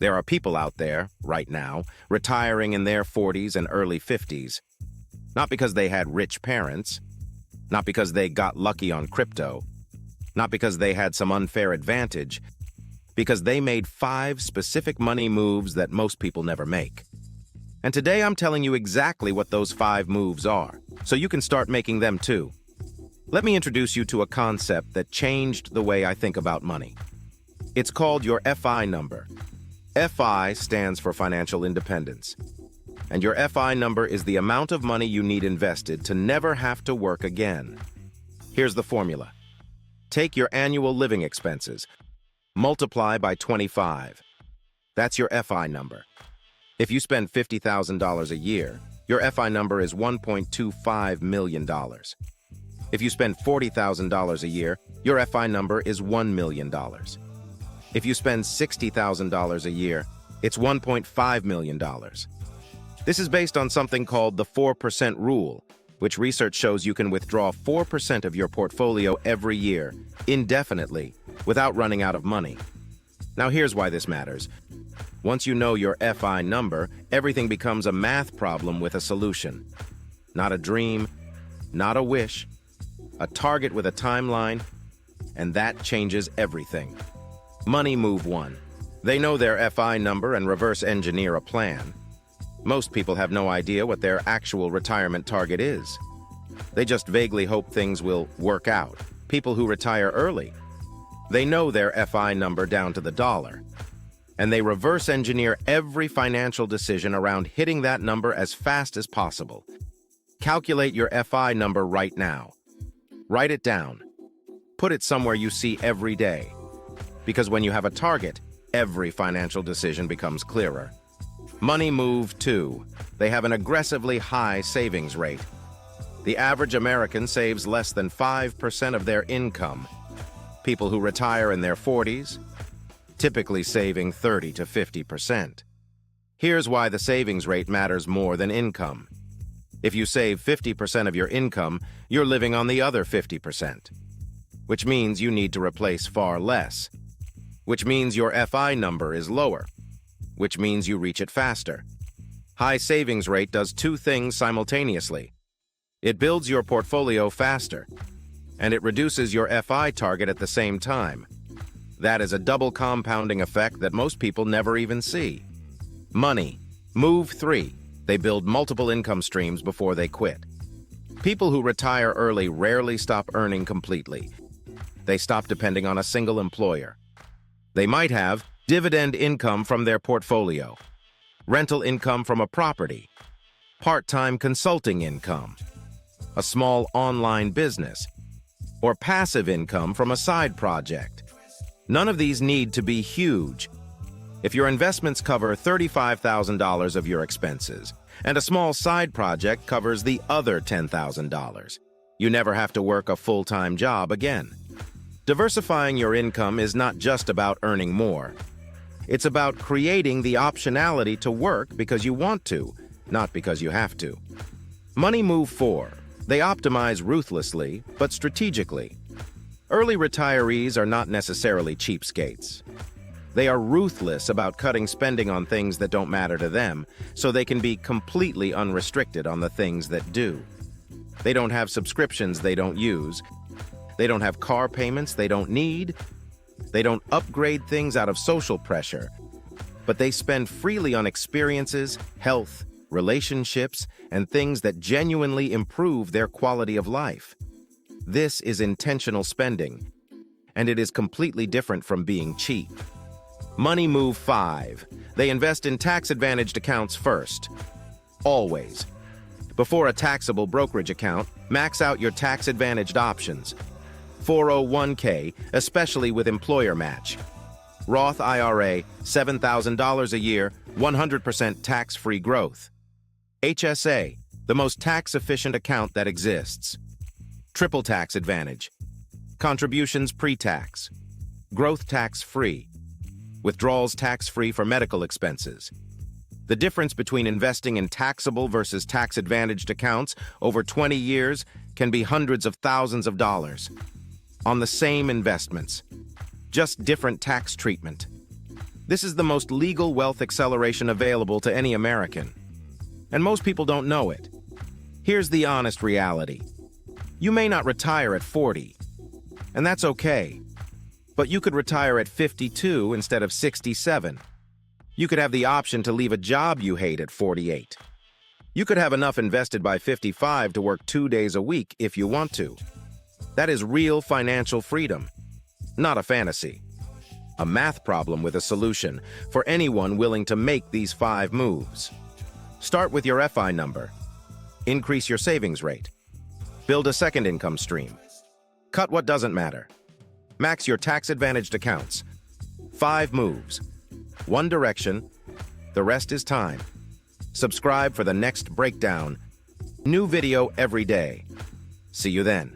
There are people out there, right now, retiring in their 40s and early 50s, not because they had rich parents, not because they got lucky on crypto, not because they had some unfair advantage, because they made 5 specific money moves that most people never make. And today I'm telling you exactly what those 5 moves are, so you can start making them too. Let me introduce you to a concept that changed the way I think about money. It's called your FI number. FI stands for financial independence. And your FI number is the amount of money you need invested to never have to work again. Here's the formula. Take your annual living expenses, multiply by 25. That's your FI number. If you spend $50,000 a year, your FI number is $1.25 million. If you spend $40,000 a year, your FI number is $1 million. If you spend $60,000 a year, it's $1.5 million. This is based on something called the 4% rule, which research shows you can withdraw 4% of your portfolio every year, indefinitely, without running out of money. Now here's why this matters. Once you know your FI number, everything becomes a math problem with a solution. Not a dream, not a wish, a target with a timeline, and that changes everything. Money move 1. They know their FI number and reverse engineer a plan. Most people have no idea what their actual retirement target is. They just vaguely hope things will work out. People who retire early, they know their FI number down to the dollar, and they reverse engineer every financial decision around hitting that number as fast as possible. Calculate your FI number right now. Write it down. Put it somewhere you see every day. Because when you have a target, every financial decision becomes clearer. Money move 2. They have an aggressively high savings rate. The average American saves less than 5% of their income. People who retire in their 40s, typically saving 30 to 50%. Here's why the savings rate matters more than income. If you save 50% of your income, you're living on the other 50%, which means you need to replace far less, which means your FI number is lower, which means you reach it faster. High savings rate does 2 things simultaneously. It builds your portfolio faster, and it reduces your FI target at the same time. That is a double compounding effect that most people never even see. Money. Move 3. They build multiple income streams before they quit. People who retire early rarely stop earning completely. They stop depending on a single employer. They might have dividend income from their portfolio, rental income from a property, part-time consulting income, a small online business, or passive income from a side project. None of these need to be huge. If your investments cover $35,000 of your expenses, and a small side project covers the other $10,000, you never have to work a full-time job again. Diversifying your income is not just about earning more. It's about creating the optionality to work because you want to, not because you have to. Money move 4. They optimize ruthlessly, but strategically. Early retirees are not necessarily cheapskates. They are ruthless about cutting spending on things that don't matter to them, so they can be completely unrestricted on the things that do. They don't have subscriptions they don't use. They don't have car payments they don't need. They don't upgrade things out of social pressure. But they spend freely on experiences, health, relationships, and things that genuinely improve their quality of life. This is intentional spending, and it is completely different from being cheap. Money move 5. They invest in tax-advantaged accounts first. Always. Before a taxable brokerage account, max out your tax-advantaged options. 401k, especially with employer match. Roth IRA, $7,000 a year, 100% tax-free growth. HSA, the most tax-efficient account that exists. Triple tax advantage. Contributions pre-tax. Growth tax-free. Withdrawals tax-free for medical expenses. The difference between investing in taxable versus tax-advantaged accounts over 20 years can be hundreds of thousands of dollars on the same investments, just different tax treatment. This is the most legal wealth acceleration available to any American. And most people don't know it. Here's the honest reality. You may not retire at 40, and that's okay. But you could retire at 52 instead of 67. You could have the option to leave a job you hate at 48. You could have enough invested by 55 to work 2 days a week if you want to. That is real financial freedom, not a fantasy. A math problem with a solution for anyone willing to make these 5 moves. Start with your FI number. Increase your savings rate. Build a second income stream. Cut what doesn't matter. Max your tax-advantaged accounts. 5 moves. One direction. The rest is time. Subscribe for the next breakdown. New video every day. See you then.